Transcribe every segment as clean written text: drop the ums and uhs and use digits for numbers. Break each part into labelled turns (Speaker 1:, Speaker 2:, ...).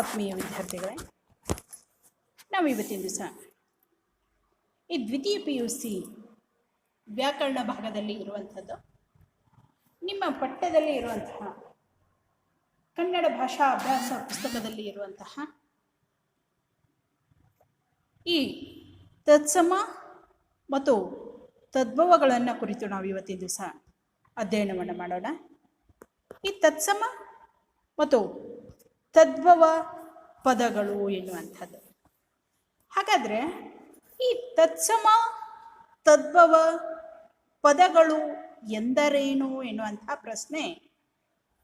Speaker 1: ಆತ್ಮೀಯ ವಿದ್ಯಾರ್ಥಿಗಳೇ, ನಾವು ಇವತ್ತಿನ ದಿವಸ ಈ ದ್ವಿತೀಯ PUC ವ್ಯಾಕರಣ ಭಾಗದಲ್ಲಿ ಇರುವಂಥದ್ದು ನಿಮ್ಮ ಪಠ್ಯದಲ್ಲಿ ಇರುವಂತಹ ಕನ್ನಡ ಭಾಷಾ ಅಭ್ಯಾಸ ಪುಸ್ತಕದಲ್ಲಿ ಇರುವಂತಹ ಈ ತತ್ಸಮ ಮತ್ತು ತದ್ಭವಗಳನ್ನು ಕುರಿತು ನಾವು ಇವತ್ತಿನ ದಿವಸ ಅಧ್ಯಯನವನ್ನು ಮಾಡೋಣ. ಈ ತತ್ಸಮ ಮತ್ತು ತದ್ಭವ ಪದಗಳು ಎನ್ನುವಂಥದ್ದು. ಹಾಗಾದರೆ ಈ ತತ್ಸಮ ತದ್ಭವ ಪದಗಳು ಎಂದರೇನು ಎನ್ನುವಂಥ ಪ್ರಶ್ನೆ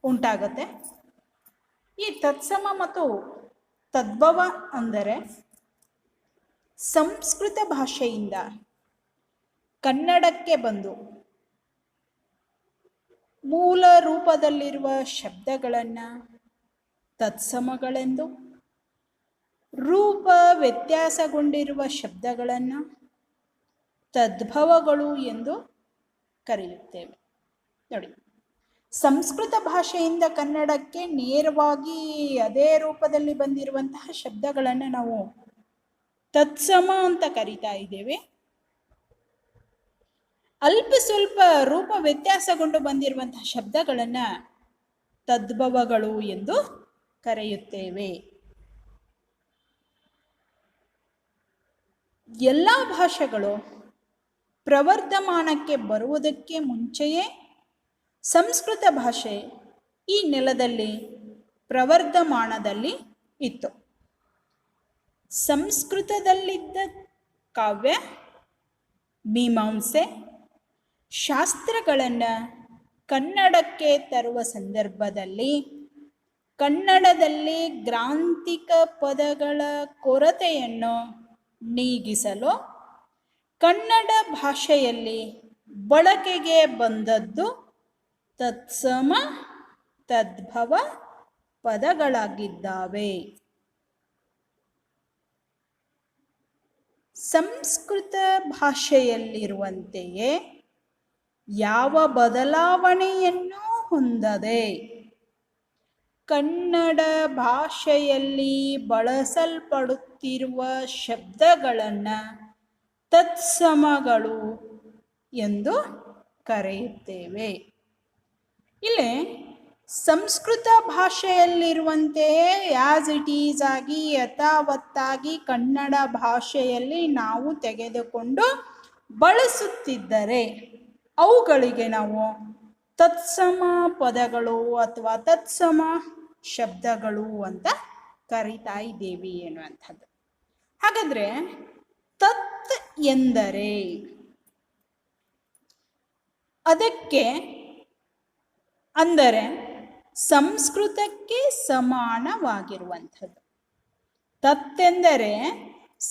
Speaker 1: ಉಂಟಾಗುತ್ತೆ. ಈ ತತ್ಸಮ ಮತ್ತು ತದ್ಭವ ಅಂದರೆ ಸಂಸ್ಕೃತ ಭಾಷೆಯಿಂದ ಕನ್ನಡಕ್ಕೆ ಬಂದು ಮೂಲ ರೂಪದಲ್ಲಿರುವ ಶಬ್ದಗಳನ್ನು ತತ್ಸಮಗಳೆಂದು, ರೂಪ ವ್ಯತ್ಯಾಸಗೊಂಡಿರುವ ಶಬ್ದಗಳನ್ನು ತದ್ಭವಗಳು ಎಂದು ಕರೆಯುತ್ತೇವೆ. ನೋಡಿ, ಸಂಸ್ಕೃತ ಭಾಷೆಯಿಂದ ಕನ್ನಡಕ್ಕೆ ನೇರವಾಗಿ ಅದೇ ರೂಪದಲ್ಲಿ ಬಂದಿರುವಂತಹ ಶಬ್ದಗಳನ್ನು ನಾವು ತತ್ಸಮ ಅಂತ ಕರಿತಾ ಇದ್ದೇವೆ. ಅಲ್ಪ ಸ್ವಲ್ಪ ರೂಪ ವ್ಯತ್ಯಾಸಗೊಂಡು ಬಂದಿರುವಂತಹ ಶಬ್ದಗಳನ್ನು ತದ್ಭವಗಳು ಎಂದು ಕರೆಯುತ್ತೇವೆ. ಎಲ್ಲ ಭಾಷೆಗಳು ಪ್ರವರ್ಧಮಾನಕ್ಕೆ ಬರುವುದಕ್ಕೆ ಮುಂಚೆಯೇ ಸಂಸ್ಕೃತ ಭಾಷೆ ಈ ನೆಲದಲ್ಲಿ ಪ್ರವರ್ಧಮಾನದಲ್ಲಿ ಇತ್ತು. ಸಂಸ್ಕೃತದಲ್ಲಿದ್ದ ಕಾವ್ಯ, ಮೀಮಾಂಸೆ, ಶಾಸ್ತ್ರಗಳನ್ನು ಕನ್ನಡಕ್ಕೆ ತರುವ ಸಂದರ್ಭದಲ್ಲಿ ಕನ್ನಡದಲ್ಲಿ ಗ್ರಾಂಥಿಕ ಪದಗಳ ಕೊರತೆಯನ್ನು ನೀಗಿಸಲು ಕನ್ನಡ ಭಾಷೆಯಲ್ಲಿ ಬಳಕೆಗೆ ಬಂದದ್ದು ತತ್ಸಮ ತದ್ಭವ ಪದಗಳಾಗಿದ್ದಾವೆ. ಸಂಸ್ಕೃತ ಭಾಷೆಯಲ್ಲಿರುವಂತೆಯೇ ಯಾವ ಬದಲಾವಣೆಯನ್ನೂ ಹೊಂದದೆ ಕನ್ನಡ ಭಾಷೆಯಲ್ಲಿ ಬಳಸಲ್ಪಡುತ್ತಿರುವ ಶಬ್ದಗಳನ್ನು ತತ್ಸಮಗಳು ಎಂದು ಕರೆಯುತ್ತೇವೆ. ಇಲ್ಲಿ ಸಂಸ್ಕೃತ ಭಾಷೆಯಲ್ಲಿರುವಂತೆಯೇ ಆ್ಯಸ್ ಇಟ್ ಈಸ್ ಆಗಿ ಯಥಾವತ್ತಾಗಿ ಕನ್ನಡ ಭಾಷೆಯಲ್ಲಿ ನಾವು ತೆಗೆದುಕೊಂಡು ಬಳಸುತ್ತಿದ್ದರೆ ಅವುಗಳಿಗೆ ನಾವು ತತ್ಸಮ ಪದಗಳು ಅಥವಾ ತತ್ಸಮ ಶಬ್ದಗಳು ಅಂತ ಕರಿತಾ ಇದ್ದೇವೆ ಎನ್ನುವಂಥದ್ದು. ಹಾಗಾದರೆ ತತ್ ಎಂದರೆ ಅದಕ್ಕೆ ಅಂದರೆ ಸಂಸ್ಕೃತಕ್ಕೆ ಸಮಾನವಾಗಿರುವಂಥದ್ದು. ತತ್ತೆಂದರೆ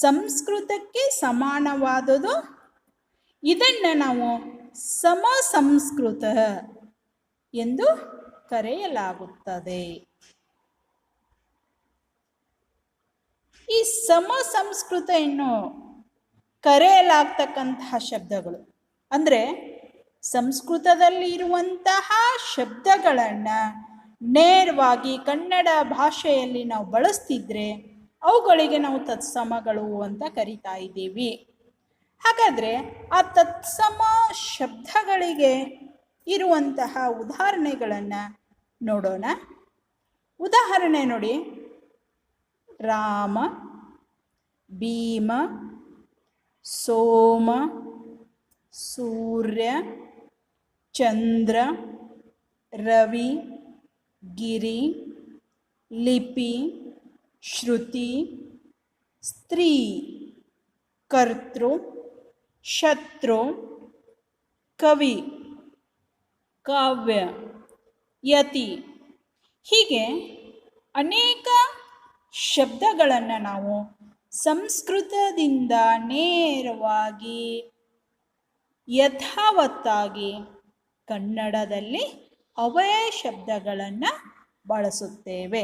Speaker 1: ಸಂಸ್ಕೃತಕ್ಕೆ ಸಮಾನವಾದುದು. ಇದನ್ನು ನಾವು ಸಮಸಂಸ್ಕೃತ ಎಂದು ಕರೆಯಲಾಗುತ್ತದೆ. ಈ ಸಮಸಂಸ್ಕೃತ ಎನ್ನು ಕರೆಯಲಾಗ್ತಕ್ಕಂತಹ ಶಬ್ದಗಳು ಅಂದರೆ ಸಂಸ್ಕೃತದಲ್ಲಿ ಇರುವಂತಹ ಶಬ್ದಗಳನ್ನು ನೇರವಾಗಿ ಕನ್ನಡ ಭಾಷೆಯಲ್ಲಿ ನಾವು ಬಳಸ್ತಿದ್ರೆ ಅವುಗಳಿಗೆ ನಾವು ತತ್ಸಮಗಳು ಅಂತ ಕರಿತಾ ಇದ್ದೀವಿ. ಹಾಗಾದರೆ ಆ ತತ್ಸಮ ಶಬ್ದಗಳಿಗೆ ಇರುವಂತಹ ಉದಾಹರಣೆಗಳನ್ನು ನೋಡೋಣ. ಉದಾಹರಣೆ ನೋಡಿ, ರಾಮ, ಭೀಮ, ಸೋಮ, ಸೂರ್ಯ, ಚಂದ್ರ, ರವಿ, ಗಿರಿ, ಲಿಪಿ, ಶ್ರುತಿ, ಸ್ತ್ರೀ, ಕರ್ತೃ, ಶತ್ರು, ಕವಿ, ಕಾವ್ಯ, ಯತಿ, ಹೀಗೆ ಅನೇಕ ಶಬ್ದಗಳನ್ನು ನಾವು ಸಂಸ್ಕೃತದಿಂದ ನೇರವಾಗಿ ಯಥಾವತ್ತಾಗಿ ಕನ್ನಡದಲ್ಲಿ ಅವೇ ಶಬ್ದಗಳನ್ನು ಬಳಸುತ್ತೇವೆ.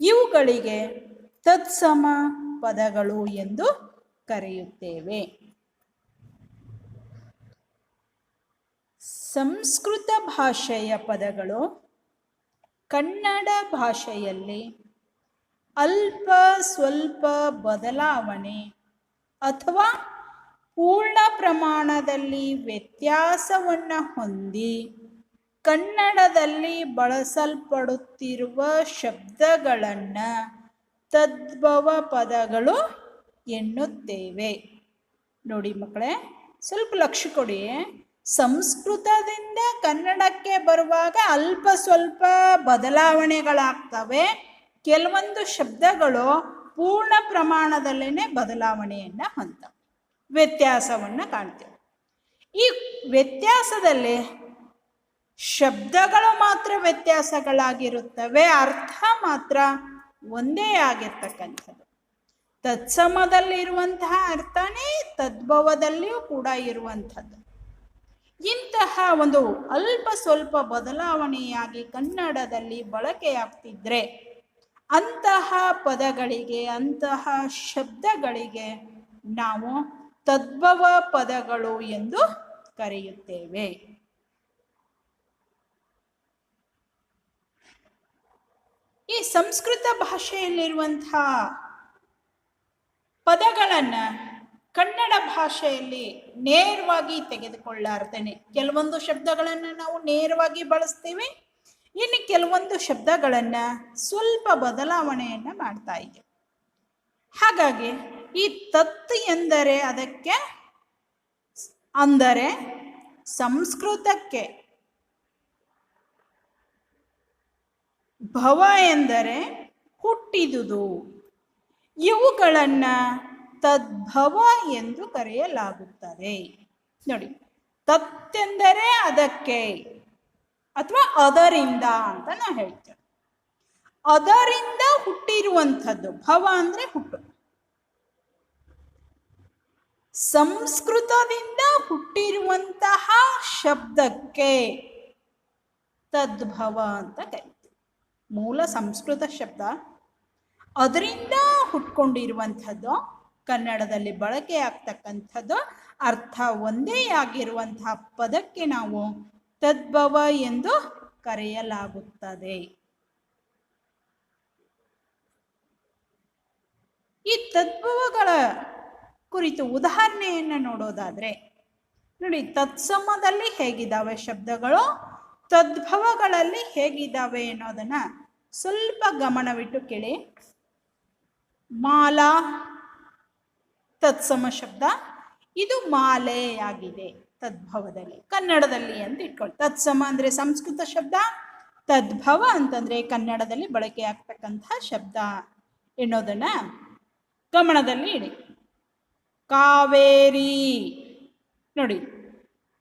Speaker 1: ಇವುಗಳಿಗೆ ತತ್ಸಮ ಪದಗಳು ಎಂದು ಕರೆಯುತ್ತೇವೆ. ಸಂಸ್ಕೃತ ಭಾಷೆಯ ಪದಗಳು ಕನ್ನಡ ಭಾಷೆಯಲ್ಲಿ ಅಲ್ಪ ಸ್ವಲ್ಪ ಬದಲಾವಣೆ ಅಥವಾ ಪೂರ್ಣ ಪ್ರಮಾಣದಲ್ಲಿ ವ್ಯತ್ಯಾಸವನ್ನು ಹೊಂದಿ ಕನ್ನಡದಲ್ಲಿ ಬಳಸಲ್ಪಡುತ್ತಿರುವ ಶಬ್ದಗಳನ್ನು ತದ್ಭವ ಪದಗಳು ಎನ್ನುತ್ತೇವೆ. ನೋಡಿ ಮಕ್ಕಳೇ, ಸ್ವಲ್ಪ ಲಕ್ಷ್ಯ ಕೊಡಿ. ಸಂಸ್ಕೃತದಿಂದ ಕನ್ನಡಕ್ಕೆ ಬರುವಾಗ ಅಲ್ಪ ಸ್ವಲ್ಪ ಬದಲಾವಣೆಗಳಾಗ್ತವೆ. ಕೆಲವೊಂದು ಶಬ್ದಗಳು ಪೂರ್ಣ ಪ್ರಮಾಣದಲ್ಲೇ ಬದಲಾವಣೆಯನ್ನು ಹೊಂದ್ತವೆ, ವ್ಯತ್ಯಾಸವನ್ನು ಕಾಣ್ತೇವೆ. ಈ ವ್ಯತ್ಯಾಸದಲ್ಲಿ ಶಬ್ದಗಳು ಮಾತ್ರ ವ್ಯತ್ಯಾಸಗಳಾಗಿರುತ್ತವೆ, ಅರ್ಥ ಮಾತ್ರ ಒಂದೇ ಆಗಿರ್ತಕ್ಕಂಥದ್ದು. ತತ್ಸಮದಲ್ಲಿರುವಂತಹ ಅರ್ಥನೇ ತದ್ಭವದಲ್ಲಿಯೂ ಕೂಡ ಇರುವಂಥದ್ದು. ಇಂತಹ ಒಂದು ಅಲ್ಪ ಸ್ವಲ್ಪ ಬದಲಾವಣೆಯಾಗಿ ಕನ್ನಡದಲ್ಲಿ ಬಳಕೆಯಾಗ್ತಿದ್ರೆ ಅಂತಹ ಪದಗಳಿಗೆ, ಅಂತಹ ಶಬ್ದಗಳಿಗೆ ನಾವು ತದ್ಭವ ಪದಗಳು ಎಂದು ಕರೆಯುತ್ತೇವೆ. ಈ ಸಂಸ್ಕೃತ ಭಾಷೆಯಲ್ಲಿರುವಂತಹ ಪದಗಳನ್ನು ಕನ್ನಡ ಭಾಷೆಯಲ್ಲಿ ನೇರವಾಗಿ ತೆಗೆದುಕೊಳ್ಳಾರ್ದೇನೆ ಕೆಲವೊಂದು ಶಬ್ದಗಳನ್ನು ನಾವು ನೇರವಾಗಿ ಬಳಸ್ತೀವಿ, ಇನ್ನು ಕೆಲವೊಂದು ಶಬ್ದಗಳನ್ನು ಸ್ವಲ್ಪ ಬದಲಾವಣೆಯನ್ನು ಮಾಡ್ತಾ ಇದ್ದೀವಿ. ಹಾಗಾಗಿ ಈ ತತ್ ಎಂದರೆ ಅದಕ್ಕೆ ಅಂದರೆ ಸಂಸ್ಕೃತಕ್ಕೆ, ಭವ ಎಂದರೆ ಹುಟ್ಟಿದುದು, ಇವುಗಳನ್ನು ತದ್ಭವ ಎಂದು ಕರೆಯಲಾಗುತ್ತದೆ. ನೋಡಿ, ತತ್ತೆಂದರೆ ಅದಕ್ಕೆ ಅಥವಾ ಅದರಿಂದ ಅಂತ ನಾವು ಹೇಳ್ತೇವೆ. ಅದರಿಂದ ಹುಟ್ಟಿರುವಂಥದ್ದು, ಭವ ಅಂದರೆ ಹುಟ್ಟು. ಸಂಸ್ಕೃತದಿಂದ ಹುಟ್ಟಿರುವಂತಹ ಶಬ್ದಕ್ಕೆ ತದ್ಭವ ಅಂತ ಕರೀತೀವಿ. ಮೂಲ ಸಂಸ್ಕೃತ ಶಬ್ದ, ಅದರಿಂದ ಹುಟ್ಕೊಂಡಿರುವಂಥದ್ದು, ಕನ್ನಡದಲ್ಲಿ ಬಳಕೆ ಆಗ್ತಕ್ಕಂಥದ್ದು, ಅರ್ಥ ಒಂದೇ ಆಗಿರುವಂತಹ ಪದಕ್ಕೆ ನಾವು ತದ್ಭವ ಎಂದು ಕರೆಯಲಾಗುತ್ತದೆ. ಈ ತದ್ಭವಗಳ ಕುರಿತು ಉದಾಹರಣೆಯನ್ನು ನೋಡೋದಾದ್ರೆ ನೋಡಿ, ತತ್ಸಮದಲ್ಲಿ ಹೇಗಿದ್ದಾವೆ ಶಬ್ದಗಳು, ತದ್ಭವಗಳಲ್ಲಿ ಹೇಗಿದ್ದಾವೆ ಅನ್ನೋದನ್ನ ಸ್ವಲ್ಪ ಗಮನವಿಟ್ಟು ಕೇಳಿ. ಮಾಲಾ ತತ್ಸಮ ಶಬ್ದ, ಇದು ಮಾಲೆಯಾಗಿದೆ ತದ್ಭವದಲ್ಲಿ, ಕನ್ನಡದಲ್ಲಿ ಅಂತ ಇಟ್ಕೊಳ್ಳಿ. ತತ್ಸಮ ಅಂದರೆ ಸಂಸ್ಕೃತ ಶಬ್ದ, ತದ್ಭವ ಅಂತಂದರೆ ಕನ್ನಡದಲ್ಲಿ ಬಳಕೆ ಆಗ್ತಕ್ಕಂಥ ಶಬ್ದ ಎನ್ನೋದನ್ನ ಗಮನದಲ್ಲಿ ಇಡಿ. ಕಾವೇರಿ ನೋಡಿ,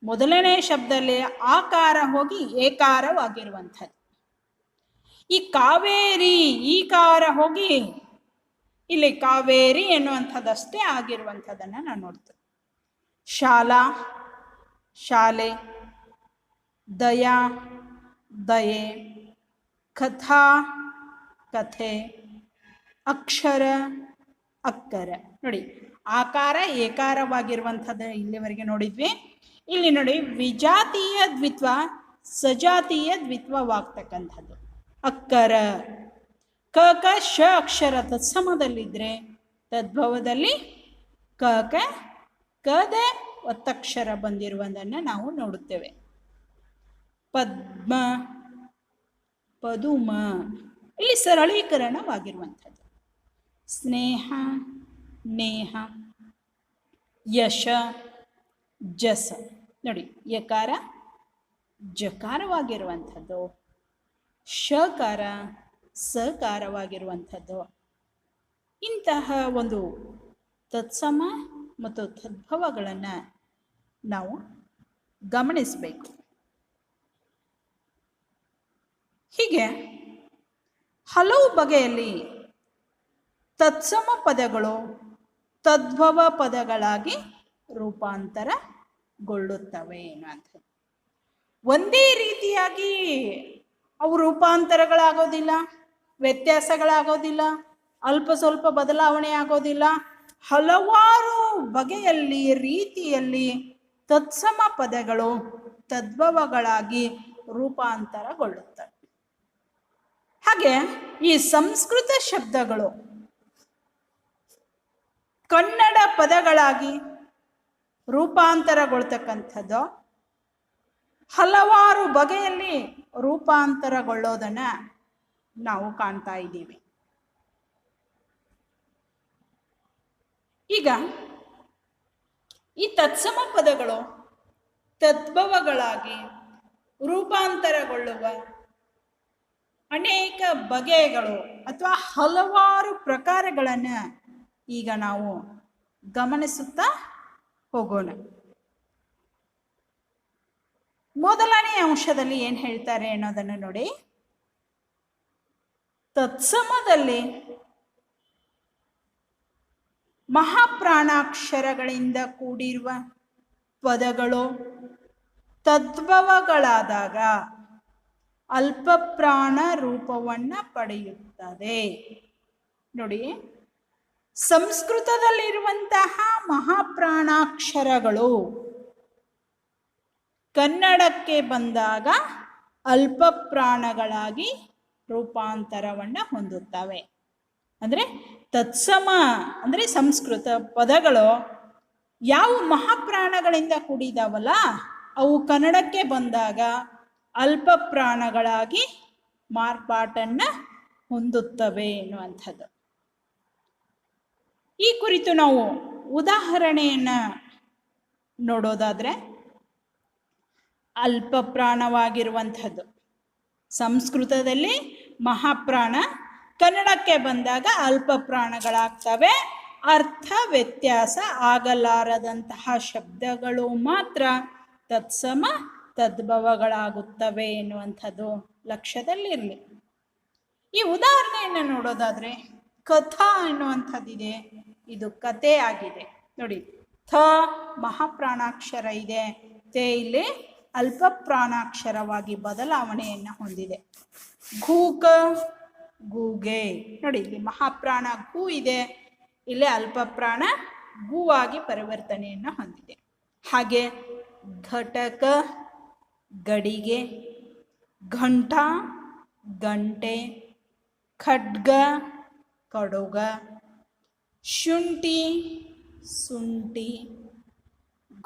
Speaker 1: ಮೊದಲನೇ ಶಬ್ದದಲ್ಲಿ ಆಕಾರ ಹೋಗಿ ಏಕಾರವಾಗಿರುವಂಥದ್ದು. ಈ ಕಾವೇರಿ ಈಕಾರ ಹೋಗಿ ಇಲ್ಲಿ ಕಾವೇರಿ ಎನ್ನುವಂಥದ್ದಷ್ಟೇ ಆಗಿರುವಂಥದ್ದನ್ನು ನಾವು ನೋಡ್ತೇವೆ. ಶಾಲಾ ಶಾಲೆ, ದಯಾ ದಯೆ, ಕಥಾ ಕಥೆ, ಅಕ್ಷರ ಅಕ್ಕರ. ನೋಡಿ, ಆಕಾರ ಏಕಾರವಾಗಿರುವಂಥದ್ದು ಇಲ್ಲಿವರೆಗೆ ನೋಡಿದ್ವಿ. ಇಲ್ಲಿ ನೋಡಿ, ವಿಜಾತೀಯ ದ್ವಿತ್ವ ಸಜಾತೀಯ ದ್ವಿತ್ವವಾಗ್ತಕ್ಕಂಥದ್ದು. ಅಕ್ಕರ, ಕ ಕ ಶ ಅಕ್ಷರ ತತ್ಸಮದಲ್ಲಿದ್ದರೆ ತದ್ಭವದಲ್ಲಿ ಕ ಕ ಕದೆ ಒತ್ತಕ್ಷರ ಬಂದಿರುವುದನ್ನು ನಾವು ನೋಡುತ್ತೇವೆ. ಪದ್ಮ ಪದುಮ ಇಲ್ಲಿ ಸರಳೀಕರಣವಾಗಿರುವಂಥದ್ದು. ಸ್ನೇಹ ನೇಹ, ಯಶ ಜಸ. ನೋಡಿ, ಯಕಾರ ಜಕಾರವಾಗಿರುವಂಥದ್ದು, ಶಕಾರ ಸಕಾರವಾಗಿರುವಂಥದ್ದು. ಇಂತಹ ಒಂದು ತತ್ಸಮ ಮತ್ತು ತದ್ಭವಗಳನ್ನು ನಾವು ಗಮನಿಸಬೇಕು. ಹೀಗೆ ಹಲವು ಬಗೆಯಲ್ಲಿ ತತ್ಸಮ ಪದಗಳು ತದ್ಭವ ಪದಗಳಾಗಿ ರೂಪಾಂತರಗೊಳ್ಳುತ್ತವೆ ಅನ್ನುವಂಥದ್ದು. ಒಂದೇ ರೀತಿಯಾಗಿ ಅವು ರೂಪಾಂತರಗಳಾಗೋದಿಲ್ಲ, ವ್ಯತ್ಯಾಸಗಳಾಗೋದಿಲ್ಲ, ಅಲ್ಪ ಸ್ವಲ್ಪ ಬದಲಾವಣೆ ಆಗೋದಿಲ್ಲ. ಹಲವಾರು ಬಗೆಯಲ್ಲಿ ರೀತಿಯಲ್ಲಿ ತತ್ಸಮ ಪದಗಳು ತದ್ಭವಗಳಾಗಿ ರೂಪಾಂತರಗೊಳ್ಳುತ್ತವೆ. ಹಾಗೆ ಈ ಸಂಸ್ಕೃತ ಶಬ್ದಗಳು ಕನ್ನಡ ಪದಗಳಾಗಿ ರೂಪಾಂತರಗೊಳ್ತಕ್ಕಂಥದ್ದು ಹಲವಾರು ಬಗೆಯಲ್ಲಿ ರೂಪಾಂತರಗೊಳ್ಳೋದನ್ನ ನಾವು ಕಾಣ್ತಾ ಇದ್ದೀವಿ. ಈಗ ಈ ತತ್ಸಮ ಪದಗಳು ತದ್ಭವಗಳಾಗಿ ರೂಪಾಂತರಗೊಳ್ಳುವ ಅನೇಕ ಬಗೆಗಳು ಅಥವಾ ಹಲವಾರು ಪ್ರಕಾರಗಳನ್ನು ಈಗ ನಾವು ಗಮನಿಸುತ್ತಾ ಹೋಗೋಣ. ಮೊದಲನೇ ಅಂಶದಲ್ಲಿ ಏನು ಹೇಳ್ತಾರೆ ಅನ್ನೋದನ್ನು ನೋಡಿ. ತತ್ಸಮದಲ್ಲಿ ಮಹಾಪ್ರಾಣಾಕ್ಷರಗಳಿಂದ ಕೂಡಿರುವ ಪದಗಳು ತದ್ಭವಗಳಾದಾಗ ಅಲ್ಪಪ್ರಾಣ ರೂಪವನ್ನ ಪಡೆಯುತ್ತದೆ. ನೋಡಿ, ಸಂಸ್ಕೃತದಲ್ಲಿರುವಂತಹ ಮಹಾಪ್ರಾಣಾಕ್ಷರಗಳು ಕನ್ನಡಕ್ಕೆ ಬಂದಾಗ ಅಲ್ಪಪ್ರಾಣಗಳಾಗಿ ರೂಪಾಂತರವನ್ನು ಹೊಂದುತ್ತವೆ. ಅಂದರೆ ತತ್ಸಮ ಅಂದರೆ ಸಂಸ್ಕೃತ ಪದಗಳು ಯಾವ ಮಹಾಪ್ರಾಣಗಳಿಂದ ಕೂಡಿದಾವಲ್ಲ ಅವು ಕನ್ನಡಕ್ಕೆ ಬಂದಾಗ ಅಲ್ಪ ಪ್ರಾಣಗಳಾಗಿ ಮಾರ್ಪಾಟನ್ನು ಹೊಂದುತ್ತವೆ ಎನ್ನುವಂಥದ್ದು. ಈ ಕುರಿತು ನಾವು ಉದಾಹರಣೆಯನ್ನು ನೋಡೋದಾದರೆ, ಅಲ್ಪ ಪ್ರಾಣವಾಗಿರುವಂಥದ್ದು ಸಂಸ್ಕೃತದಲ್ಲಿ ಮಹಾಪ್ರಾಣ, ಕನ್ನಡಕ್ಕೆ ಬಂದಾಗ ಅಲ್ಪ ಪ್ರಾಣಗಳಾಗ್ತವೆ. ಅರ್ಥ ವ್ಯತ್ಯಾಸ ಆಗಲಾರದಂತಹ ಶಬ್ದಗಳು ಮಾತ್ರ ತತ್ಸಮ ತದ್ಭವಗಳಾಗುತ್ತವೆ ಎನ್ನುವಂಥದ್ದು ಲಕ್ಷ್ಯದಲ್ಲಿರಲಿ. ಈ ಉದಾಹರಣೆಯನ್ನು ನೋಡೋದಾದರೆ, ಕಥಾ ಎನ್ನುವಂಥದ್ದಿದೆ, ಇದು ಕತೆ ಆಗಿದೆ. ನೋಡಿ, ಥ ಮಹಾಪ್ರಾಣಾಕ್ಷರ ಇದೆ, ತೇ ಇಲ್ಲಿ ಅಲ್ಪ ಪ್ರಾಣಾಕ್ಷರವಾಗಿ ಬದಲಾವಣೆಯನ್ನು ಹೊಂದಿದೆ. ಘೂಕ ಗೂಗೆ, ನೋಡಿ ಇಲ್ಲಿ ಮಹಾಪ್ರಾಣ ಗೂ ಇದೆ, ಇಲ್ಲಿ ಅಲ್ಪ ಪ್ರಾಣ ಗೂವಾಗಿ ಪರಿವರ್ತನೆಯನ್ನು ಹೊಂದಿದೆ. ಹಾಗೆ ಘಟಕ ಗಡಿಗೆ, ಘಂಟ ಗಂಟೆ, ಖಡ್ಗ ಕಡುಗ, ಶುಂಠಿ ಸುಂಟಿ,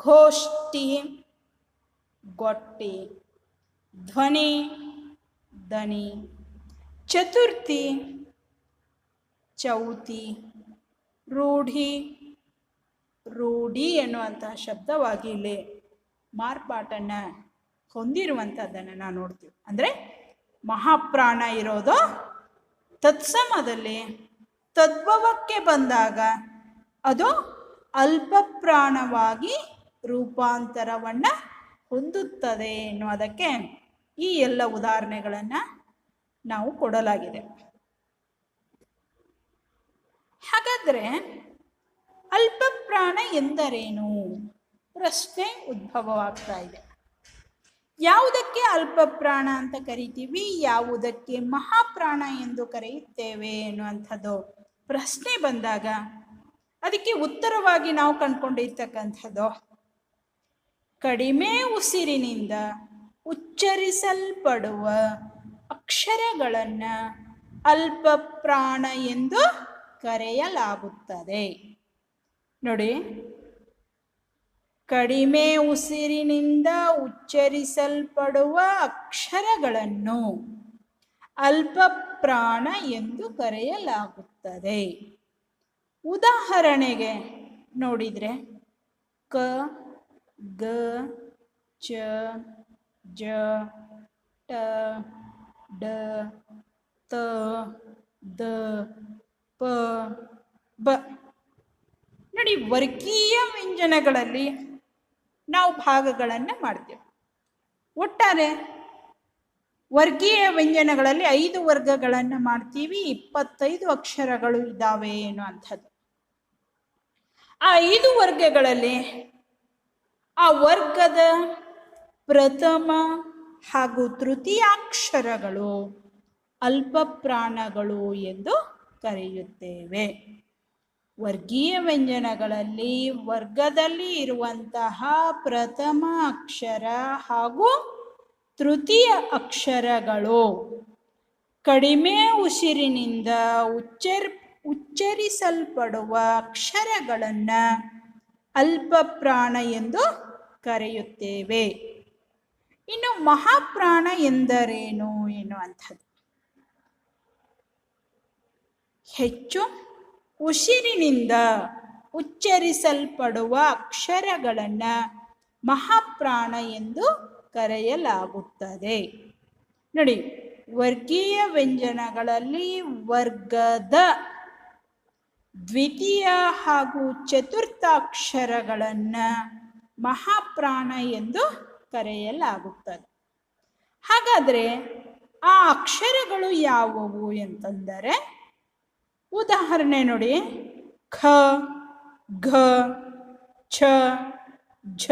Speaker 1: ಘೋಷ್ಠಿ ಗೊಟ್ಟಿ, ಧ್ವನಿ ದನಿ, ಚತುರ್ಥಿ ಚೌತಿ, ರೂಢಿ ರೂಢಿ ಎನ್ನುವಂತಹ ಶಬ್ದವಾಗಿ ಇಲ್ಲಿ ಮಾರ್ಪಾಟನ್ನು ಹೊಂದಿರುವಂಥದ್ದನ್ನು ನಾವು ನೋಡ್ತೀವಿ. ಅಂದರೆ ಮಹಾಪ್ರಾಣ ಇರೋದು ತತ್ಸಮದಲ್ಲಿ, ತದ್ಭವಕ್ಕೆ ಬಂದಾಗ ಅದು ಅಲ್ಪ ಪ್ರಾಣವಾಗಿ ರೂಪಾಂತರವನ್ನು ಹೊಂದುತ್ತದೆ ಎನ್ನುವುದಕ್ಕೆ ಈ ಎಲ್ಲ ಉದಾಹರಣೆಗಳನ್ನು ನಾವು ಕೊಡಲಾಗಿದೆ. ಹಾಗಾದರೆ ಅಲ್ಪ ಪ್ರಾಣ ಎಂದರೇನು ಪ್ರಶ್ನೆ ಉದ್ಭವವಾಗ್ತಾ ಇದೆ. ಯಾವುದಕ್ಕೆ ಅಲ್ಪ ಪ್ರಾಣ ಅಂತ ಕರಿತೀವಿ, ಯಾವುದಕ್ಕೆ ಮಹಾಪ್ರಾಣ ಎಂದು ಕರೆಯುತ್ತೇವೆ ಎನ್ನುವಂಥದ್ದು ಪ್ರಶ್ನೆ ಬಂದಾಗ ಅದಕ್ಕೆ ಉತ್ತರವಾಗಿ ನಾವು ಕಂಡುಕೊಂಡಿರ್ತಕ್ಕಂಥದ್ದು, ಕಡಿಮೆ ಉಸಿರಿನಿಂದ ಉಚ್ಚರಿಸಲ್ಪಡುವ ಅಕ್ಷರಗಳನ್ನು ಅಲ್ಪ ಪ್ರಾಣ ಎಂದು ಕರೆಯಲಾಗುತ್ತದೆ. ನೋಡಿ, ಕಡಿಮೆ ಉಸಿರಿನಿಂದ ಉಚ್ಚರಿಸಲ್ಪಡುವ ಅಕ್ಷರಗಳನ್ನು ಅಲ್ಪ ಪ್ರಾಣ ಎಂದು ಕರೆಯಲಾಗುತ್ತದೆ. ಉದಾಹರಣೆಗೆ ನೋಡಿದರೆ ಕ, ಗ, ಚ, ಜ, ಟ, ಡ, ತ, ದ, ಪ, ಬ. ನೋಡಿ, ವರ್ಗೀಯ ವ್ಯಂಜನಗಳಲ್ಲಿ ನಾವು ಭಾಗಗಳನ್ನು ಮಾಡ್ತೇವೆ. ಒಟ್ಟಾರೆ ವರ್ಗೀಯ ವ್ಯಂಜನಗಳಲ್ಲಿ 5 ವರ್ಗಗಳನ್ನು ಮಾಡ್ತೀವಿ, 25 ಅಕ್ಷರಗಳು ಇದ್ದಾವೆ ಎನ್ನುವಂಥದ್ದು. ಆ 5 ವರ್ಗಗಳಲ್ಲಿ ಆ ವರ್ಗದ ಪ್ರಥಮ ಹಾಗೂ ತೃತೀಯಾಕ್ಷರಗಳು ಅಲ್ಪ ಪ್ರಾಣಗಳು ಎಂದು ಕರೆಯುತ್ತೇವೆ. ವರ್ಗೀಯ ವ್ಯಂಜನಗಳಲ್ಲಿ ವರ್ಗದಲ್ಲಿ ಇರುವಂತಹ ಪ್ರಥಮ ಅಕ್ಷರ ಹಾಗೂ ತೃತೀಯ ಅಕ್ಷರಗಳು ಕಡಿಮೆ ಉಸಿರಿನಿಂದ ಉಚ್ಚರಿಸಲ್ಪಡುವ ಅಕ್ಷರಗಳನ್ನು ಅಲ್ಪಪ್ರಾಣ ಎಂದು ಕರೆಯುತ್ತೇವೆ. ಇನ್ನು ಮಹಾಪ್ರಾಣ ಎಂದರೇನು ಎನ್ನುವಂಥದ್ದು, ಹೆಚ್ಚು ಉಸಿರಿನಿಂದ ಉಚ್ಚರಿಸಲ್ಪಡುವ ಅಕ್ಷರಗಳನ್ನು ಮಹಾಪ್ರಾಣ ಎಂದು ಕರೆಯಲಾಗುತ್ತದೆ. ನೋಡಿ, ವರ್ಗೀಯ ವ್ಯಂಜನಗಳಲ್ಲಿ ವರ್ಗದ ದ್ವಿತೀಯ ಹಾಗೂ ಚತುರ್ಥಾಕ್ಷರಗಳನ್ನು ಮಹಾಪ್ರಾಣ ಎಂದು ಕರೆಯಲಾಗುತ್ತದೆ. ಹಾಗಾದರೆ ಆ ಅಕ್ಷರಗಳು ಯಾವುವು ಅಂತಂದರೆ, ಉದಾಹರಣೆ ನೋಡಿ, ಖ, ಘ, ಛ, ಝ,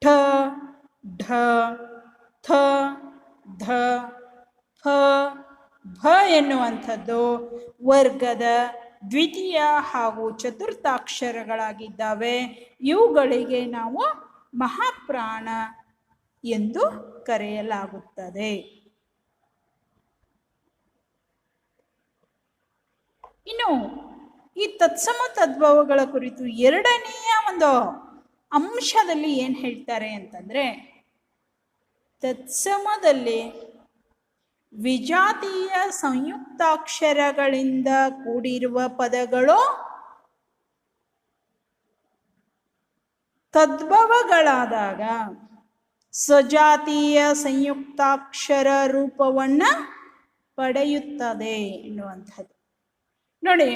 Speaker 1: ಠ, ಢ, ಥ, ಧ, ಫ, ಭ ಎನ್ನುವಂಥದ್ದು ವರ್ಗದ ದ್ವಿತೀಯ ಹಾಗೂ ಚತುರ್ಥಾಕ್ಷರಗಳಾಗಿದ್ದಾವೆ. ಇವುಗಳಿಗೆ ನಾವು ಮಹಾಪ್ರಾಣ ಎಂದು ಕರೆಯಲಾಗುತ್ತದೆ. ಇನ್ನು ಈ ತತ್ಸಮ ತದ್ಭವಗಳ ಕುರಿತು ಎರಡನೆಯ ಒಂದು ಅಂಶದಲ್ಲಿ ಏನು ಹೇಳ್ತಾರೆ ಅಂತಂದರೆ, ತತ್ಸಮದಲ್ಲಿ ವಿಜಾತೀಯ ಸಂಯುಕ್ತಾಕ್ಷರಗಳಿಂದ ಕೂಡಿರುವ ಪದಗಳು ತದ್ಭವಗಳಾದಾಗ ಸಜಾತೀಯ ಸಂಯುಕ್ತಾಕ್ಷರ ರೂಪವನ್ನು ಪಡೆಯುತ್ತದೆ ಎನ್ನುವಂಥದ್ದು. ನೋಡಿ,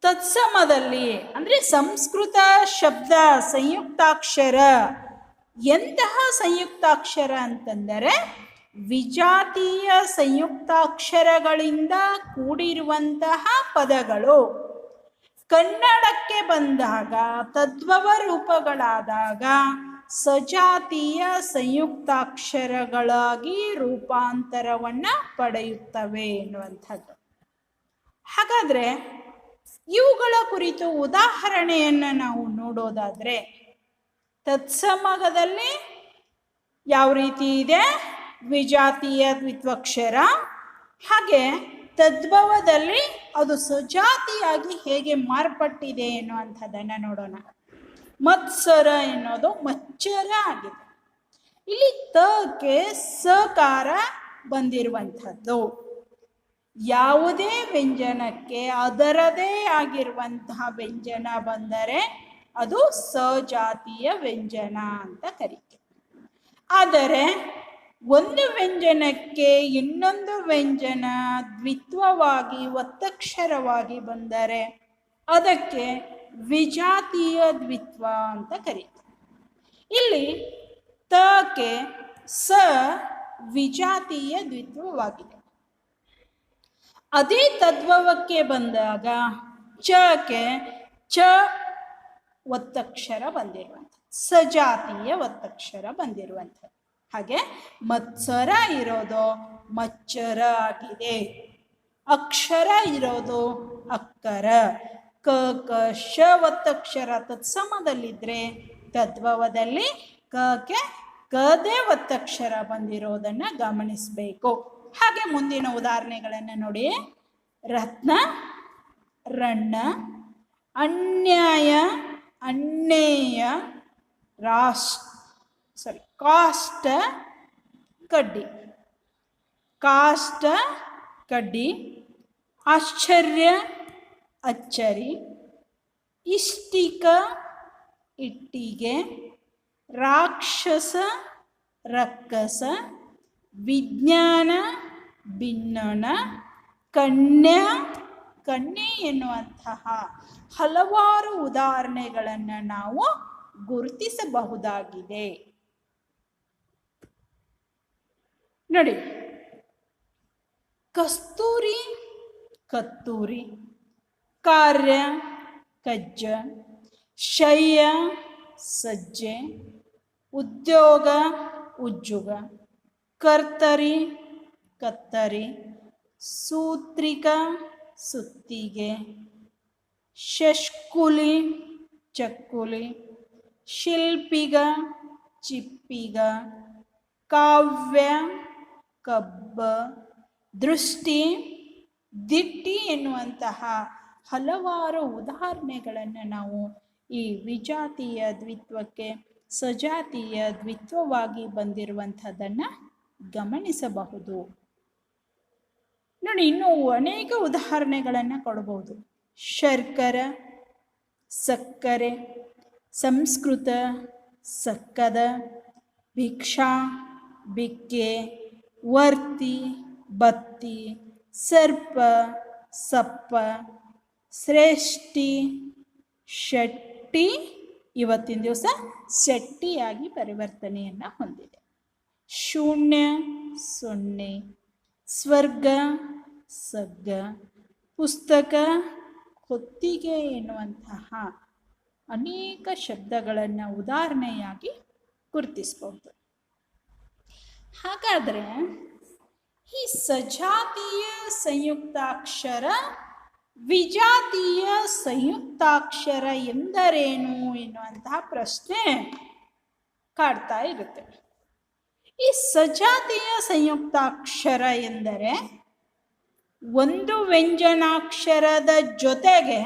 Speaker 1: ತತ್ಸಮದಲ್ಲಿ ಅಂದರೆ ಸಂಸ್ಕೃತ ಶಬ್ದ ಸಂಯುಕ್ತಾಕ್ಷರ ಎಂತಹ ಸಂಯುಕ್ತಾಕ್ಷರ ಅಂತಂದರೆ ವಿಜಾತೀಯ ಸಂಯುಕ್ತಾಕ್ಷರಗಳಿಂದ ಕೂಡಿರುವಂತಹ ಪದಗಳು ಕನ್ನಡಕ್ಕೆ ಬಂದಾಗ ತದ್ಭವ ರೂಪಗಳಾದಾಗ ಸಜಾತೀಯ ಸಂಯುಕ್ತಾಕ್ಷರಗಳಾಗಿ ರೂಪಾಂತರವನ್ನು ಪಡೆಯುತ್ತವೆ ಎನ್ನುವಂಥದ್ದು. ಹಾಗಾದರೆ ಇವುಗಳ ಕುರಿತು ಉದಾಹರಣೆಯನ್ನು ನಾವು ನೋಡೋದಾದರೆ, ತತ್ಸಮದಲ್ಲಿ ಯಾವ ರೀತಿ ಇದೆ, ವಿಜಾತೀಯ ದ್ವಿತ್ವಕ್ಷರ, ಹಾಗೆ ತದ್ಭವದಲ್ಲಿ ಅದು ಸಜಾತಿಯಾಗಿ ಹೇಗೆ ಮಾರ್ಪಟ್ಟಿದೆ ಎನ್ನುವಂಥದ್ದನ್ನು ನೋಡೋಣ. ಮತ್ಸರ ಎನ್ನುವುದು ಮಚ್ಚರ ಆಗಿದೆ. ಇಲ್ಲಿ ತಕ್ಕೆ ಸಕಾರ ಬಂದಿರುವಂಥದ್ದು. ಯಾವುದೇ ವ್ಯಂಜನಕ್ಕೆ ಅದರದೇ ಆಗಿರುವಂತಹ ವ್ಯಂಜನ ಬಂದರೆ ಅದು ಸಜಾತೀಯ ವ್ಯಂಜನ ಅಂತ ಕರೀತೀವಿ. ಆದರೆ ಒಂದು ವ್ಯಂಜನಕ್ಕೆ ಇನ್ನೊಂದು ವ್ಯಂಜನ ದ್ವಿತ್ವವಾಗಿ ಒತ್ತಕ್ಷರವಾಗಿ ಬಂದರೆ ಅದಕ್ಕೆ ವಿಜಾತೀಯ ದ್ವಿತ್ವ ಅಂತ ಕರೀತೀವಿ. ಇಲ್ಲಿ ತಕ್ಕೆ ಸ ವಿಜಾತೀಯ ದ್ವಿತ್ವವಾಗಿದೆ. ಅದೇ ತದ್ಭವಕ್ಕೆ ಬಂದಾಗ ಚಕ್ಕೆ ಚ ಒತ್ತಕ್ಷರ ಬಂದಿರುವಂಥದ್ದು, ಸಜಾತೀಯ ಒತ್ತಕ್ಷರ ಬಂದಿರುವಂಥದ್ದು. ಹಾಗೆ ಮತ್ಸರ ಇರೋದು ಮಚ್ಚರ ಆಗಿದೆ, ಅಕ್ಷರ ಇರೋದು ಅಕ್ಕರ. ಕ ಕ ಶ ಒತ್ತಕ್ಷರ ತತ್ಸಮದಲ್ಲಿದ್ದರೆ ತದ್ಭವದಲ್ಲಿ ಕಕ್ಕೆ ಕದೇ ಒತ್ತಕ್ಷರ ಬಂದಿರೋದನ್ನು ಗಮನಿಸಬೇಕು. ಹಾಗೆ ಮುಂದಿನ ಉದಾಹರಣೆಗಳನ್ನು ನೋಡಿ. ರತ್ನ, ರಣ್ಣ, ಅನ್ಯಾಯ, ಅನ್ನೇಯ, ಕಾಷ್ಟ, ಕಡ್ಡಿ, ಕಾಷ್ಟ ಕಡ್ಡಿ, ಆಶ್ಚರ್ಯ ಅಚ್ಚರಿ, ಇಷ್ಟಿಕ ಇಟ್ಟಿಗೆ, ರಾಕ್ಷಸ ರಕ್ಕಸ, ವಿಜ್ಞಾನ ಭಿನ್ನಣ, ಕನ್ಯಾ ಕನ್ಯೆ ಎನ್ನುವಂತಹ ಹಲವಾರು ಉದಾಹರಣೆಗಳನ್ನು ನಾವು ಗುರುತಿಸಬಹುದಾಗಿದೆ. ನೋಡಿ, ಕಸ್ತೂರಿ ಕತ್ತೂರಿ, ಕಾರ್ಯ ಕಜ್ಜ, ಶಯ್ಯ ಸಜ್ಜೆ, ಉದ್ಯೋಗ ಉಜ್ಜುಗ, ಕರ್ತರಿ ಕತ್ತರಿ, ಸೂತ್ರಿಕ ಸುತ್ತಿಗೆ, ಶಷ್ಕುಲಿ ಚಕ್ಕುಲಿ, ಶಿಲ್ಪಿಗ ಚಿಪ್ಪಿಗ, ಕಾವ್ಯ ಕಬ್ಬ, ದೃಷ್ಟಿ, ದಿಟ್ಟಿ ಎನ್ನುವಂತಹ ಹಲವಾರು ಉದಾಹರಣೆಗಳನ್ನು ನಾವು ಈ ವಿಜಾತೀಯ ದ್ವಿತ್ವಕ್ಕೆ ಸಜಾತೀಯ ದ್ವಿತ್ವವಾಗಿ ಬಂದಿರುವಂಥದ್ದನ್ನು ಗಮನಿಸಬಹುದು. ನೋಡಿ, ಇನ್ನೂ ಅನೇಕ ಉದಾಹರಣೆಗಳನ್ನು ಕೊಡಬಹುದು. ಶರ್ಕರ, ಸಕ್ಕರೆ, ಸಂಸ್ಕೃತ, ಸಕ್ಕದ, ಭಿಕ್ಷಾ, ಬಿಕ್ಕೆ, ವರ್ತಿ, ಬತ್ತಿ, ಸರ್ಪ, ಸಪ್ಪ, ಶ್ರೇಷ್ಠಿ, ಶೆಟ್ಟಿ, ಇವತ್ತಿನ ದಿವಸ ಶೆಟ್ಟಿಯಾಗಿ ಪರಿವರ್ತನೆಯನ್ನು ಹೊಂದಿದೆ. ಶೂನ್ಯ, ಸೊನ್ನೆ, ಸ್ವರ್ಗ, ಸಗ್ಗ, ಪುಸ್ತಕ, ಹೊತ್ತಿಗೆ ಎನ್ನುವಂತಹ ಅನೇಕ ಶಬ್ದಗಳನ್ನು ಉದಾಹರಣೆಯಾಗಿ ಗುರುತಿಸಬಹುದು. ಹಾಗಾದರೆ ಈ ಸಜಾತೀಯ ಸಂಯುಕ್ತಾಕ್ಷರ ವಿಜಾತೀಯ ಸಂಯುಕ್ತಾಕ್ಷರ ಎಂದರೇನು ಎನ್ನುವಂತಹ ಪ್ರಶ್ನೆ ಕಾಡ್ತಾ ಇರುತ್ತೆ. ಈ ಸಜಾತೀಯ ಸಂಯುಕ್ತಾಕ್ಷರ ಎಂದರೆ ಒಂದು ವ್ಯಂಜನಾಕ್ಷರದ ಜೊತೆಗೆ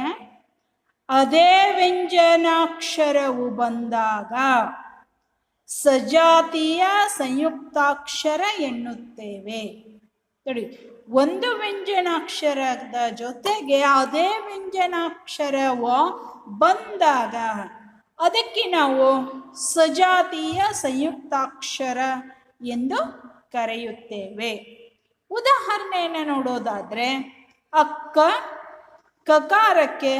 Speaker 1: ಅದೇ ವ್ಯಂಜನಾಕ್ಷರವು ಬಂದಾಗ ಸಜಾತೀಯ ಸಂಯುಕ್ತಾಕ್ಷರ ಎನ್ನುತ್ತೇವೆ. ನೋಡಿ, ಒಂದು ವ್ಯಂಜನಾಕ್ಷರದ ಜೊತೆಗೆ ಅದೇ ವ್ಯಂಜನಾಕ್ಷರವು ಬಂದಾಗ ಅದಕ್ಕೆ ನಾವು ಸಜಾತೀಯ ಸಂಯುಕ್ತಾಕ್ಷರ ಎಂದು ಕರೆಯುತ್ತೇವೆ. ಉದಾಹರಣೆಯನ್ನು ನೋಡೋದಾದರೆ, ಅಕ್ಕ, ಕಕಾರಕ್ಕೆ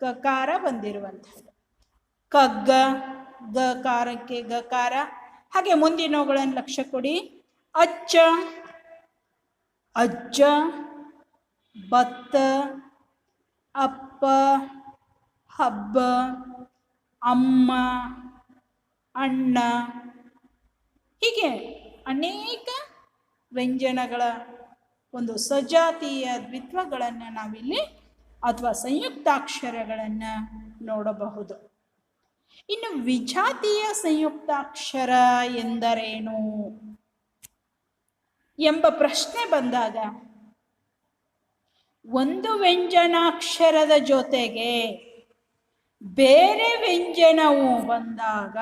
Speaker 1: ಕಕಾರ ಬಂದಿರುವಂಥದ್ದು, ಕಗ್ಗ, ಗಕಾರಕ್ಕೆ ಗಕಾರ. ಹಾಗೆ ಮುಂದಿನವುಗಳನ್ನು ಲಕ್ಷ್ಯ ಕೊಡಿ. ಅಚ್ಚ, ಅಜ್ಜ, ಭತ್ತ, ಅಪ್ಪ, ಹಬ್ಬ, ಅಮ್ಮ, ಅಣ್ಣ, ಹೀಗೆ ಅನೇಕ ವ್ಯಂಜನಗಳ ಒಂದು ಸಜಾತೀಯ ದ್ವಿತ್ವಗಳನ್ನು ನಾವಿಲ್ಲಿ ಅಥವಾ ಸಂಯುಕ್ತಾಕ್ಷರಗಳನ್ನು ನೋಡಬಹುದು. ಇನ್ನು ವಿಜಾತೀಯ ಸಂಯುಕ್ತಾಕ್ಷರ ಎಂದರೇನು ಎಂಬ ಪ್ರಶ್ನೆ ಬಂದಾಗ ಒಂದು ವ್ಯಂಜನಾಕ್ಷರದ ಜೊತೆಗೆ ಬೇರೆ ವ್ಯಂಜನವು ಬಂದಾಗ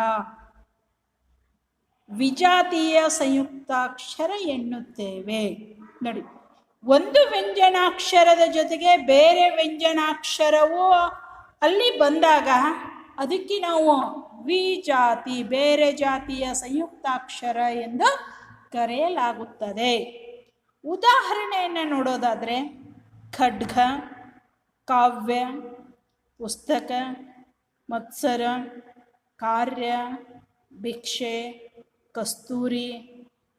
Speaker 1: ವಿಜಾತೀಯ ಸಂಯುಕ್ತಾಕ್ಷರ ಎನ್ನುತ್ತೇವೆ. ನೋಡಿ, ಒಂದು ವ್ಯಂಜನಾಕ್ಷರದ ಜೊತೆಗೆ ಬೇರೆ ವ್ಯಂಜನಾಕ್ಷರವು ಅಲ್ಲಿ ಬಂದಾಗ ಅದಕ್ಕೆ ನಾವು ವಿಜಾತಿ, ಬೇರೆ ಜಾತಿಯ ಸಂಯುಕ್ತಾಕ್ಷರ ಎಂದು ಕರೆಯಲಾಗುತ್ತದೆ. ಉದಾಹರಣೆಯನ್ನು ನೋಡೋದಾದರೆ, ಖಡ್ಗ, ಕಾವ್ಯ, ಪುಸ್ತಕ, ಮತ್ಸರ, ಕಾರ್ಯ, ಭಿಕ್ಷೆ, ಕಸ್ತೂರಿ,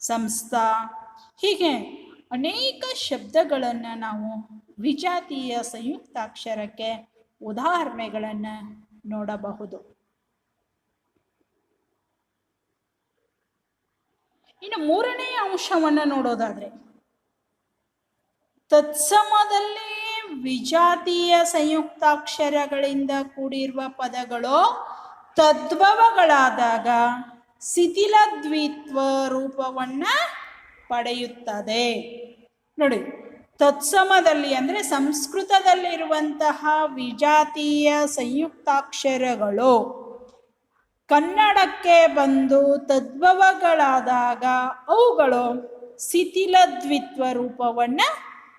Speaker 1: ಸಂಸ್ಥಾ, ಹೀಗೆ ಅನೇಕ ಶಬ್ದಗಳನ್ನು ನಾವು ವಿಜಾತೀಯ ಸಂಯುಕ್ತಾಕ್ಷರಕ್ಕೆ ಉದಾಹರಣೆಗಳನ್ನು ನೋಡಬಹುದು. ಇನ್ನು ಮೂರನೆಯ ಅಂಶವನ್ನು ನೋಡೋದಾದರೆ, ತತ್ಸಮದಲ್ಲಿ ವಿಜಾತೀಯ ಸಂಯುಕ್ತಾಕ್ಷರಗಳಿಂದ ಕೂಡಿರುವ ಪದಗಳು ತದ್ಭವಗಳಾದಾಗ ಶಿಥಿಲ ದ್ವಿತ್ವ ರೂಪವನ್ನು ಪಡೆಯುತ್ತದೆ. ನೋಡಿ, ತತ್ಸಮದಲ್ಲಿ ಅಂದರೆ ಸಂಸ್ಕೃತದಲ್ಲಿರುವಂತಹ ವಿಜಾತೀಯ ಸಂಯುಕ್ತಾಕ್ಷರಗಳು ಕನ್ನಡಕ್ಕೆ ಬಂದು ತದ್ಭವಗಳಾದಾಗ ಅವುಗಳು ಶಿಥಿಲ ದ್ವಿತ್ವ ರೂಪವನ್ನು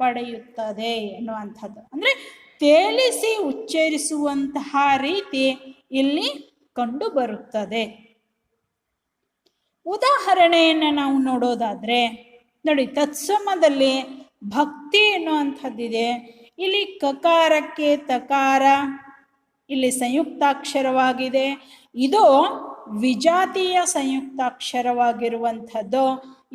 Speaker 1: ಪಡೆಯುತ್ತದೆ ಎನ್ನುವಂಥದ್ದು. ಅಂದರೆ ತೇಲಿಸಿ ಉಚ್ಚರಿಸುವಂತಹ ರೀತಿ ಇಲ್ಲಿ ಕಂಡು ಬರುತ್ತದೆ. ಉದಾಹರಣೆಯನ್ನು ನಾವು ನೋಡೋದಾದರೆ, ನೋಡಿ, ತತ್ಸಮದಲ್ಲಿ ಭಕ್ತಿ ಎನ್ನುವಂಥದ್ದಿದೆ. ಇಲ್ಲಿ ಕಕಾರಕ್ಕೆ ತಕಾರ ಇಲ್ಲಿ ಸಂಯುಕ್ತಾಕ್ಷರವಾಗಿದೆ. ಇದು ವಿಜಾತೀಯ ಸಂಯುಕ್ತಾಕ್ಷರವಾಗಿರುವಂಥದ್ದು.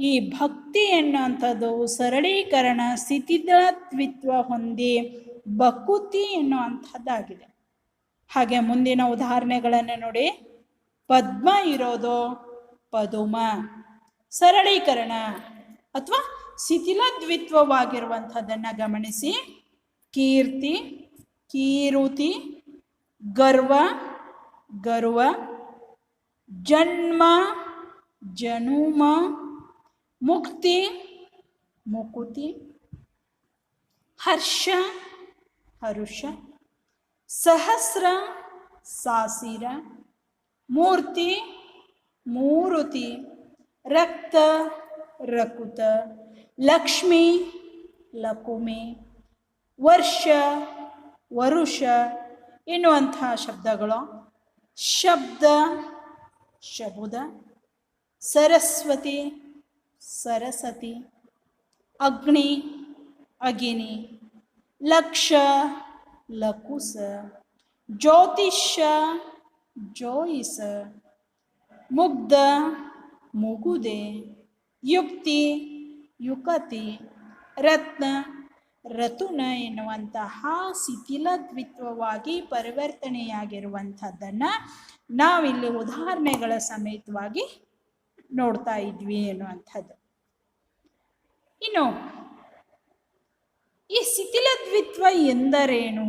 Speaker 1: ಈ ಭಕ್ತಿ ಎನ್ನುವಂಥದ್ದು ಸರಳೀಕರಣ ಶಿಥಿಲತ್ವಿತ್ವ ಹೊಂದಿ ಬಕುತಿ ಎನ್ನುವಂಥದ್ದಾಗಿದೆ. ಹಾಗೆ ಮುಂದಿನ ಉದಾಹರಣೆಗಳನ್ನು ನೋಡಿ. ಪದ್ಮ ಇರೋದು ಪದುಮ, ಸರಳೀಕರಣ ಅಥವಾ ಶಿಥಿಲದ್ವಿತ್ವವಾಗಿರುವಂಥದ್ದನ್ನು ಗಮನಿಸಿ. ಕೀರ್ತಿ, ಕೀರುತಿ, ಗರ್ವ, ಗರ್ವ, ಜನ್ಮ, ಜನುಮ, ಮುಕ್ತಿ, ಮುಕುತಿ, ಹರ್ಷ ಹರುಷ, ಸಹಸ್ರ ಸಾಸಿರ, ಮೂರ್ತಿ ಮೂರುತಿ, ರಕ್ತ ರಕುತ, ಲಕ್ಷ್ಮಿ ಲಕುಮಿ, ವರ್ಷ ವರುಷ ಎನ್ನುವಂತಹ ಶಬ್ದಗಳು. ಶಬ್ದ ಶಬುದ, ಸರಸ್ವತಿ ಸರಸತಿ, ಅಗ್ನಿ ಅಗಿನಿ, ಲಕ್ಷ ಲಕುಸ, ಜ್ಯೋತಿಷ್ಯ ಜೋಯಿಸ, ಮುಗ್ಧ ಮುಗುದೆ, ಯುಕ್ತಿ ಯುಕತಿ, ರತ್ನ ರತುನ ಎನ್ನುವಂತಹ ಶಿಥಿಲದ್ವಿತ್ವವಾಗಿ ಪರಿವರ್ತನೆಯಾಗಿರುವಂಥದ್ದನ್ನು ನಾವಿಲ್ಲಿ ಉದಾಹರಣೆಗಳ ಸಮೇತವಾಗಿ ನೋಡ್ತಾ ಇದ್ವಿ ಎನ್ನುವಂಥದ್ದು. ಇನ್ನು ಈ ಶಿಥಿಲದ್ವಿತ್ವ ಎಂದರೇನು?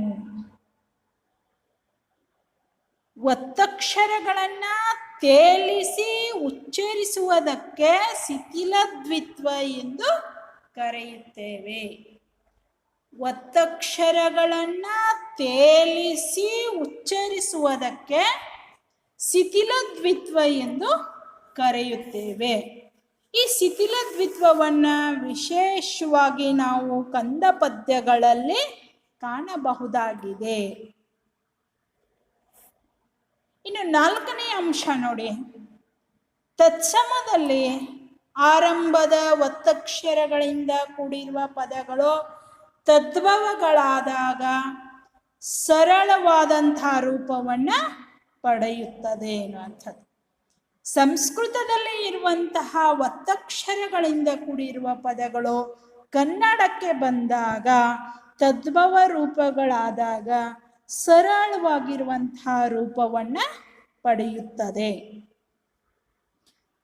Speaker 1: ಒತ್ತಕ್ಷರಗಳನ್ನು ತೇಲಿಸಿ ಉಚ್ಚರಿಸುವುದಕ್ಕೆ ಶಿಥಿಲದ್ವಿತ್ವ ಎಂದು ಕರೆಯುತ್ತೇವೆ. ಒತ್ತಕ್ಷರಗಳನ್ನು ತೇಲಿಸಿ ಉಚ್ಚರಿಸುವುದಕ್ಕೆ ಶಿಥಿಲದ್ವಿತ್ವ ಎಂದು ಕರೆಯುತ್ತೇವೆ. ಈ ಶಿಥಿಲದ್ವಿತ್ವವನ್ನು ವಿಶೇಷವಾಗಿ ನಾವು ಕಂದ ಪದ್ಯಗಳಲ್ಲಿ ಕಾಣಬಹುದಾಗಿದೆ. ಇನ್ನು ನಾಲ್ಕನೇ ಅಂಶ ನೋಡಿ, ತತ್ಸಮದಲ್ಲಿ ಆರಂಭದ ಒತ್ತಕ್ಷರಗಳಿಂದ ಕೂಡಿರುವ ಪದಗಳು ತದ್ಭವಗಳಾದಾಗ ಸರಳವಾದಂತಹ ರೂಪವನ್ನು ಪಡೆಯುತ್ತದೆ ಎನ್ನುವಂಥದ್ದು. ಸಂಸ್ಕೃತದಲ್ಲಿ ಇರುವಂತಹ ಒತ್ತಕ್ಷರಗಳಿಂದ ಕೂಡಿರುವ ಪದಗಳು ಕನ್ನಡಕ್ಕೆ ಬಂದಾಗ ತದ್ಭವ ರೂಪಗಳಾದಾಗ ಸರಳವಾಗಿರುವಂತಹ ರೂಪವನ್ನು ಪಡೆಯುತ್ತದೆ.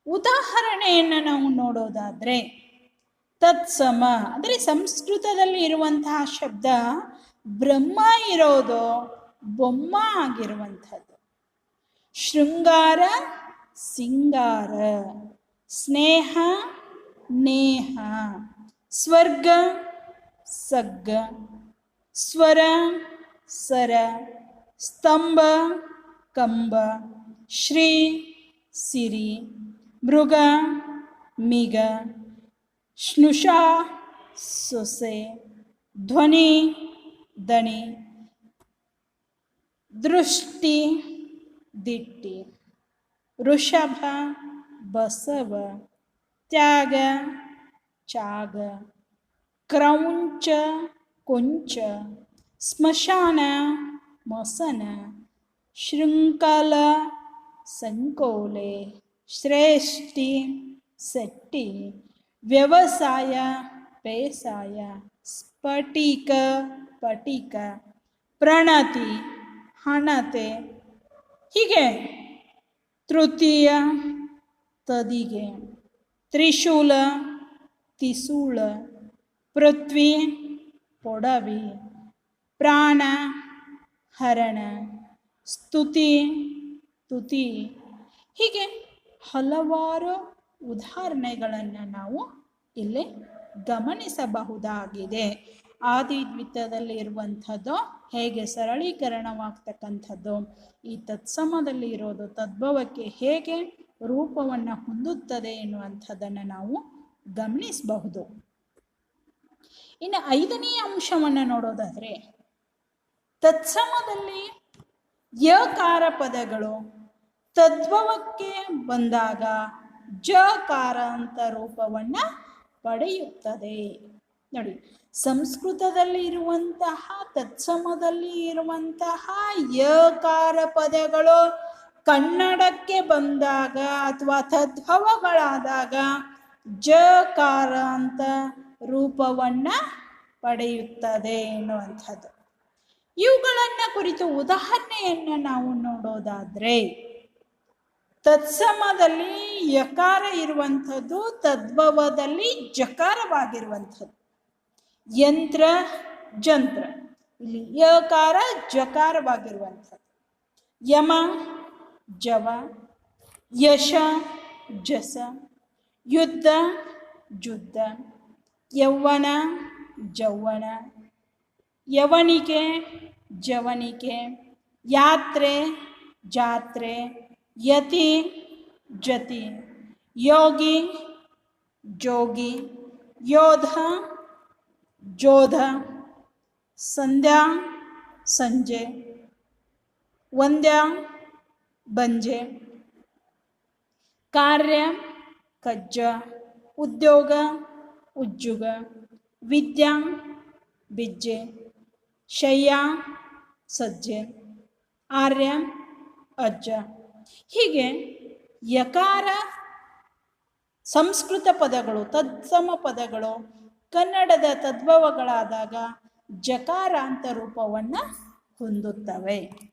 Speaker 1: ಉದಾಹರಣೆಯನ್ನು ನಾವು ನೋಡೋದಾದ್ರೆ, ತತ್ಸಮ ಅಂದರೆ ಸಂಸ್ಕೃತದಲ್ಲಿ ಇರುವಂತಹ ಶಬ್ದ ಬ್ರಹ್ಮ ಇರೋದು ಬೊಮ್ಮ ಆಗಿರುವಂಥದ್ದು. ಶೃಂಗಾರ ಸಿಂಗಾರ, ಸ್ನೇಹ ನೇಹ, ಸ್ವರ್ಗ ಸಗ್ಗ, ಸ್ವರ ಸರ, ಸ್ತಂಭ ಕಂಬ, ಶ್ರೀ ಸಿರಿ, ಮೃಗ ಮಿಗ, ಸ್ನುಷ ಸೊಸೆ, ಧ್ವನಿ ದಣಿ, ದೃಷ್ಟಿ ದಿಟ್ಟಿ, ಋಷಭ ಬಸವ, ತ್ಯಾಗ ಚಾಗ, ಕ್ರೌಂಚ ಕೊಂಚ, ಸ್ಮಶಾನ ಮಸನ, ಶೃಂಖಲ ಸಂಕೋಲೆ, ಶ್ರೇಷ್ಠಿ ಸೆಟ್ಟಿ, ವ್ಯವಸಾಯ ಬೇಸಾಯ, ಸ್ಫಟಿಕ ಪಟಿಕ, ಪ್ರಣತಿ ಹಣತೆ, ಹೀಗೆ ತೃತೀಯ ತದಿಗೆ, ತ್ರಿಶೂಲ ತಿಸೂಳ, ಪೃಥ್ವಿ ಪೊಡವಿ, ಪ್ರಾಣ ಹರಣ, ಸ್ತುತಿ ತುತಿ, ಹೀಗೆ ಹಲವಾರು ಉದಾಹರಣೆಗಳನ್ನು ನಾವು ಇಲ್ಲಿ ಗಮನಿಸಬಹುದಾಗಿದೆ. ಆದಿದ್ವಿತದಲ್ಲಿ ಇರುವಂಥದ್ದು ಹೇಗೆ ಸರಳೀಕರಣವಾಗ್ತಕ್ಕಂಥದ್ದು, ಈ ತತ್ಸಮದಲ್ಲಿ ಇರೋದು ತದ್ಭವಕ್ಕೆ ಹೇಗೆ ರೂಪವನ್ನು ಹೊಂದುತ್ತದೆ ಎನ್ನುವಂಥದ್ದನ್ನು ನಾವು ಗಮನಿಸಬಹುದು. ಇನ್ನು ಐದನೇ ಅಂಶವನ್ನು ನೋಡೋದಾದರೆ, ತತ್ಸಮದಲ್ಲಿ ಯಕಾರ ಪದಗಳು ತದ್ಭವಕ್ಕೆ ಬಂದಾಗ ಜಕಾರ ಅಂತ ರೂಪವನ್ನು ಪಡೆಯುತ್ತದೆ. ನೋಡಿ, ಸಂಸ್ಕೃತದಲ್ಲಿ ಇರುವಂತಹ ತತ್ಸಮದಲ್ಲಿ ಇರುವಂತಹ ಯಕಾರ ಪದಗಳು ಕನ್ನಡಕ್ಕೆ ಬಂದಾಗ ಅಥವಾ ತದ್ಭವಗಳಾದಾಗ ಜಕಾರ ಅಂತ ರೂಪವನ್ನು ಪಡೆಯುತ್ತದೆ ಎನ್ನುವಂಥದ್ದು. ಇವುಗಳನ್ನು ಕುರಿತು ಉದಾಹರಣೆಯನ್ನು ನಾವು ನೋಡೋದಾದ್ರೆ, ತತ್ಸಮದಲ್ಲಿ ಯಕಾರ ಇರುವಂಥದ್ದು ತದ್ಭವದಲ್ಲಿ ಜಕಾರವಾಗಿರುವಂಥದ್ದು. ಯಂತ್ರ ಜಂತ್ರ, ಇಲ್ಲಿ ಯಕಾರ ಜಕಾರವಾಗಿರುವಂಥದ್ದು. ಯಮ ಜವ, ಯಶ ಜಸ, ಯುದ್ಧ ಜುದ್ಧ, ಯೌವನ ಜೌವನ, ಯವನಿಕೆ ಜವನಿಕೆ, ಯಾತ್ರೆ ಜಾತ್ರೆ, ಯತಿ ಜತಿ, ಯೋಗಿ ಜೋಗಿ, ಯೋಧ ಜೋಧ, ಸಂಧ್ಯಾ ಸಂಜೆ, ವಂದ್ಯ ಬಂಜೆ, ಕಾರ್ಯ ಕಜ್ಜ, ಉದ್ಯೋಗ ಉಜ್ಜುಗ, ವಿದ್ಯಾ ಬಿಜ್ಜೆ, ಶಯ್ಯ ಸಜ್ಜೆ, ಆರ್ಯ ಅಜ್ಜ. ಹೀಗೆ ಯಕಾರ ಸಂಸ್ಕೃತ ಪದಗಳು ತತ್ಸಮ ಪದಗಳು ಕನ್ನಡದ ತದ್ಭವಗಳಾದಾಗ ಜಕಾರ ಅಂತ ರೂಪವನ್ನು ಹೊಂದುತ್ತವೆ.